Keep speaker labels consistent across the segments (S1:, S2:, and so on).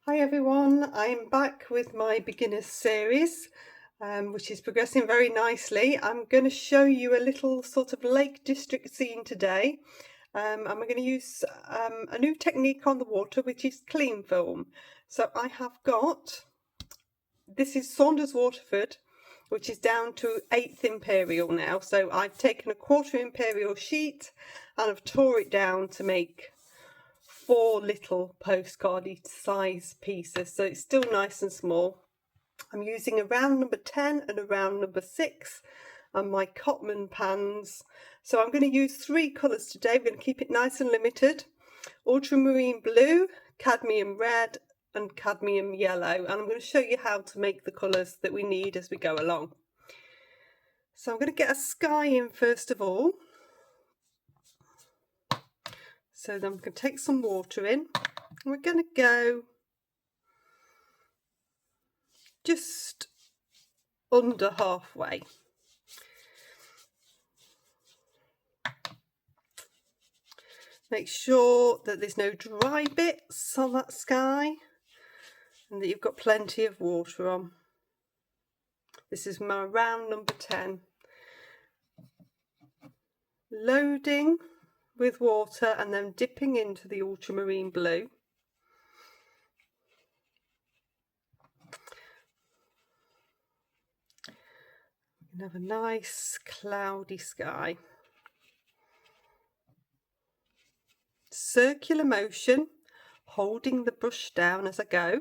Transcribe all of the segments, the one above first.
S1: Hi everyone, I'm back with my beginners series, which is progressing very nicely. I'm going to show you a little sort of Lake District scene today. And we're going to use a new technique on the water, which is clean film. So I have got, this is Saunders Waterford, which is down to 8th Imperial now. So I've taken a 1/4 Imperial sheet and I've tore it down to make 4 little postcardy size pieces, so it's still nice and small. I'm using a round number 10 and a round number 6 and my Cotman pans. So I'm going to use 3 colours today. We're going to keep it nice and limited: ultramarine blue, cadmium red and cadmium yellow, and I'm going to show you how to make the colours that we need as we go along. So I'm going to get a sky in first of all. So then I'm going to take some water in. We're going to go just under halfway. Make sure that there's no dry bits on that sky and that you've got plenty of water on. This is my round number 10. Loading with water and then dipping into the ultramarine blue. And have a nice cloudy sky. Circular motion, holding the brush down as I go.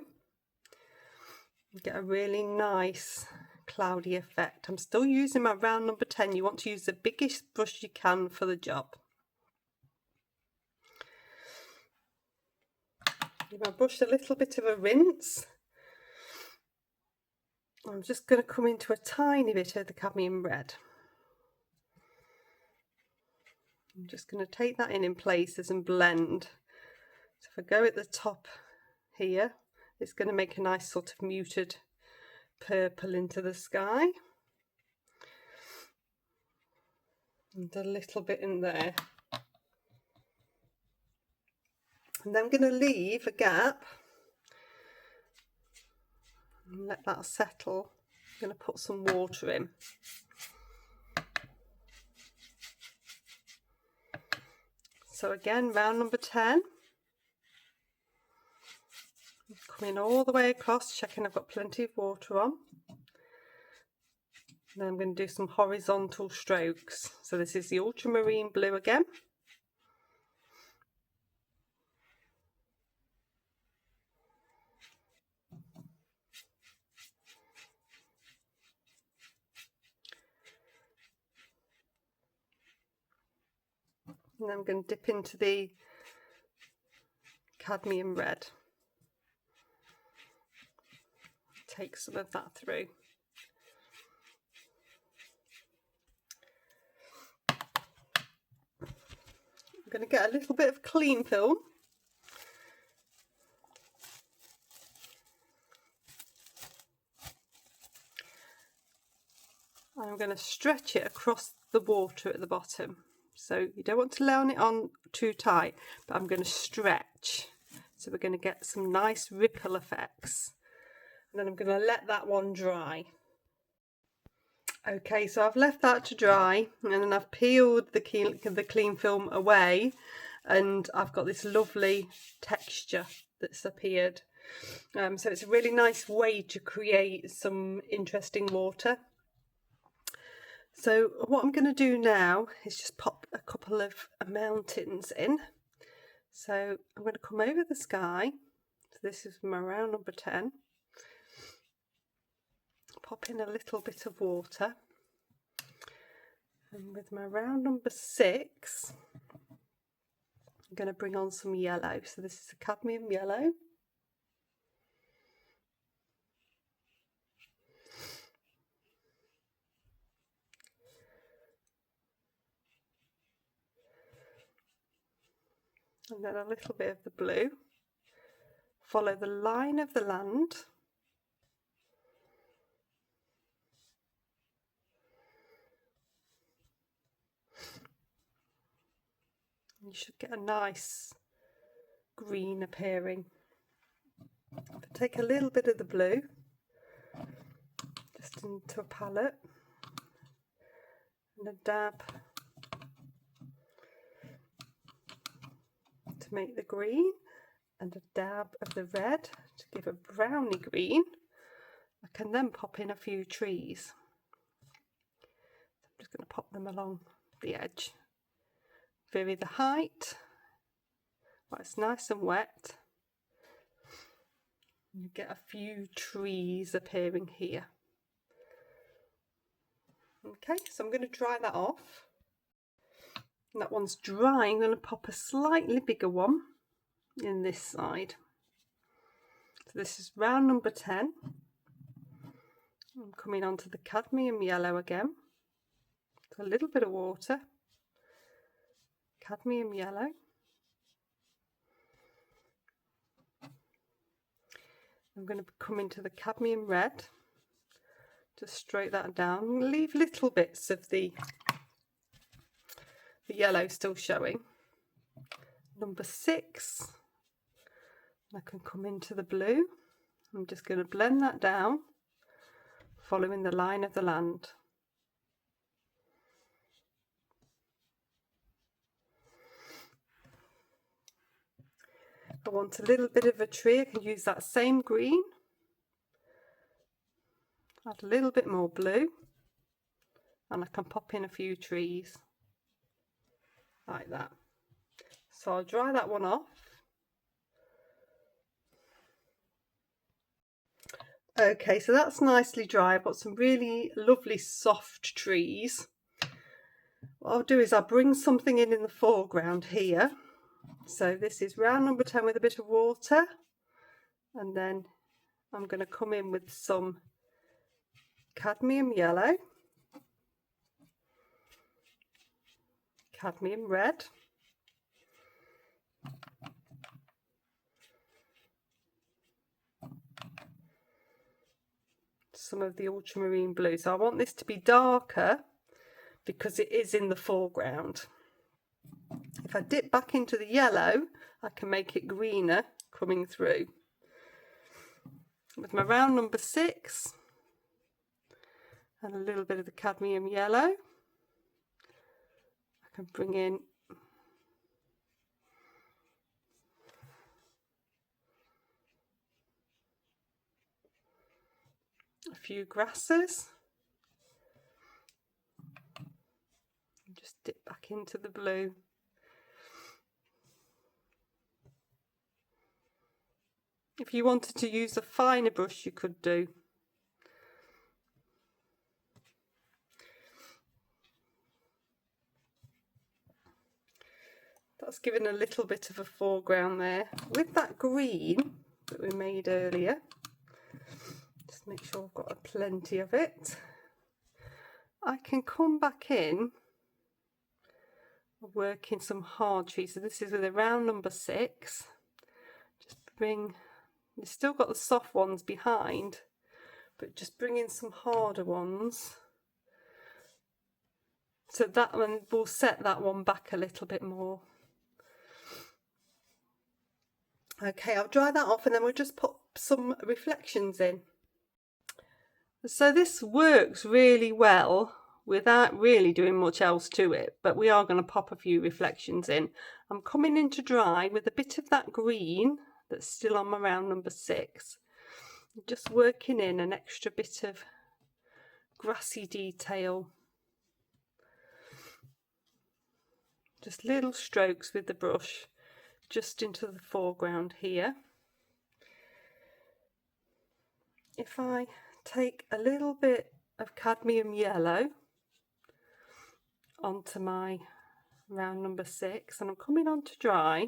S1: You get a really nice cloudy effect. I'm still using my round number 10. You want to use the biggest brush you can for the job. Give my brush a little bit of a rinse. I'm just going to come into a tiny bit of the cadmium red. I'm just going to take that in places and blend. So if I go at the top here, it's going to make a nice sort of muted purple into the sky. And a little bit in there. And then I'm going to leave a gap and let that settle. I'm going to put some water in. So again, round number 10. Coming all the way across, checking I've got plenty of water on. And then I'm going to do some horizontal strokes. So this is the ultramarine blue again. And then I'm going to dip into the cadmium red. Take some of that through. I'm going to get a little bit of clean film. I'm going to stretch it across the water at the bottom. So you don't want to lay it on too tight, but I'm going to stretch. So we're going to get some nice ripple effects. And then I'm going to let that one dry. Okay, so I've left that to dry and then I've peeled the clean film away and I've got this lovely texture that's appeared. So it's a really nice way to create some interesting water. So what I'm going to do now is just pop a couple of mountains in. So I'm going to come over the sky. So this is my round number 10. Pop in a little bit of water. And with my round number 6, I'm going to bring on some yellow. So this is a cadmium yellow. And then a little bit of the blue. Follow the line of the land. You should get a nice green appearing. Take a little bit of the blue just into a palette and a dab to make the green and a dab of the red to give a browny green. I can then pop in a few trees. I'm just going to pop them along the edge. Vary the height while it's nice and wet. You get a few trees appearing here. Okay, so I'm going to dry that off. And that one's dry. I'm going to pop a slightly bigger one in this side. So this is round number 10. I'm coming on to the cadmium yellow again. So a little bit of water. Cadmium yellow. I'm going to come into the cadmium red. Just stroke that down. Leave little bits of the yellow still showing. Number 6. I can come into the blue. I'm just going to blend that down, following the line of the land. I want a little bit of a tree. I can use that same green. Add a little bit more blue. And I can pop in a few trees. Like that. So I'll dry that one off. Okay, so that's nicely dry. I've got some really lovely soft trees. What I'll do is I'll bring something in the foreground here. So this is round number 10 with a bit of water, and then I'm going to come in with some cadmium yellow, cadmium red, some of the ultramarine blue. So I want this to be darker because it is in the foreground. If I dip back into the yellow, I can make it greener coming through. With my round number 6 and a little bit of the cadmium yellow, I can bring in a few grasses. And just dip back into the blue. If you wanted to use a finer brush, you could do. That's given a little bit of a foreground there. With that green that we made earlier, just make sure I've got plenty of it. I can come back in and work in some hard trees. So this is with a round number 6. Just bring... You've still got the soft ones behind, but just bring in some harder ones. So that one will set that one back a little bit more. Okay, I'll dry that off and then we'll just put some reflections in. So this works really well without really doing much else to it, but we are going to pop a few reflections in. I'm coming in to dry with a bit of that green that's still on my round number 6. Just working in an extra bit of grassy detail. Just little strokes with the brush just into the foreground here. If I take a little bit of cadmium yellow onto my round number 6 and I'm coming on to dry,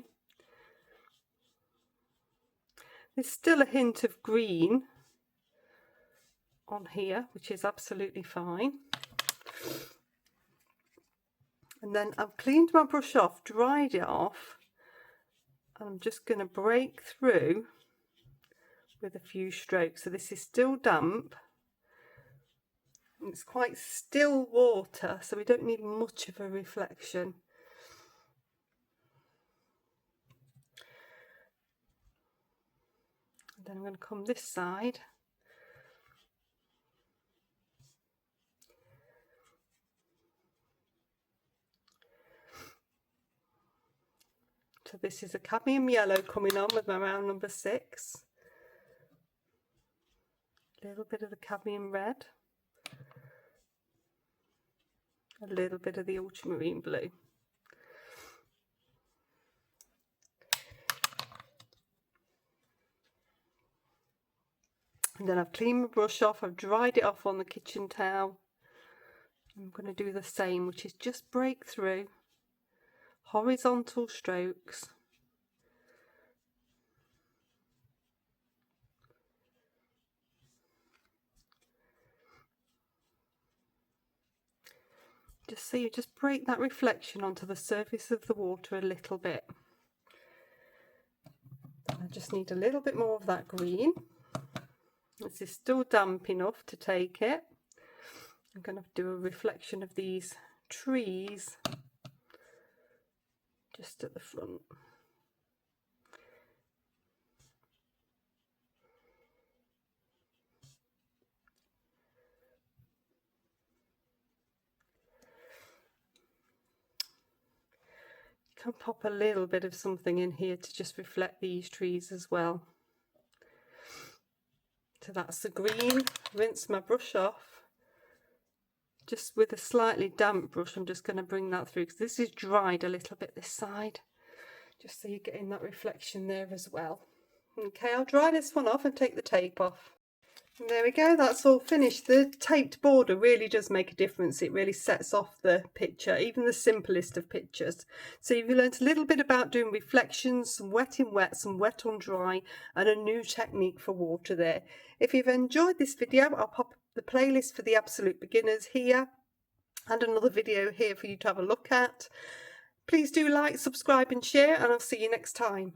S1: there's still a hint of green on here, which is absolutely fine. And then I've cleaned my brush off, dried it off, and I'm just going to break through with a few strokes. So this is still damp. It's quite still water, so we don't need much of a reflection. then I'm going to come this side. So this is a cadmium yellow coming on with my round number 6. A little bit of the cadmium red. A little bit of the ultramarine blue. And then I've cleaned my brush off, I've dried it off on the kitchen towel. I'm going to do the same, which is just break through horizontal strokes. Just so you just break that reflection onto the surface of the water a little bit. I just need a little bit more of that green. This is still damp enough to take it. I'm going to do a reflection of these trees just at the front. You can pop a little bit of something in here to just reflect these trees as well. So that's the green. Rinse my brush off. Just with a slightly damp brush, I'm just going to bring that through because this is dried a little bit this side, just so you're getting that reflection there as well. Okay, I'll dry this one off and take the tape off. And there we go, that's all finished. The taped border really does make a difference. It really sets off the picture, even the simplest of pictures. So you've learned a little bit about doing reflections, some wet in wet, some wet on dry, and a new technique for water there. If you've enjoyed this video, I'll pop the playlist for the absolute beginners here and another video here for you to have a look at. Please do like, subscribe and share, and I'll see you next time.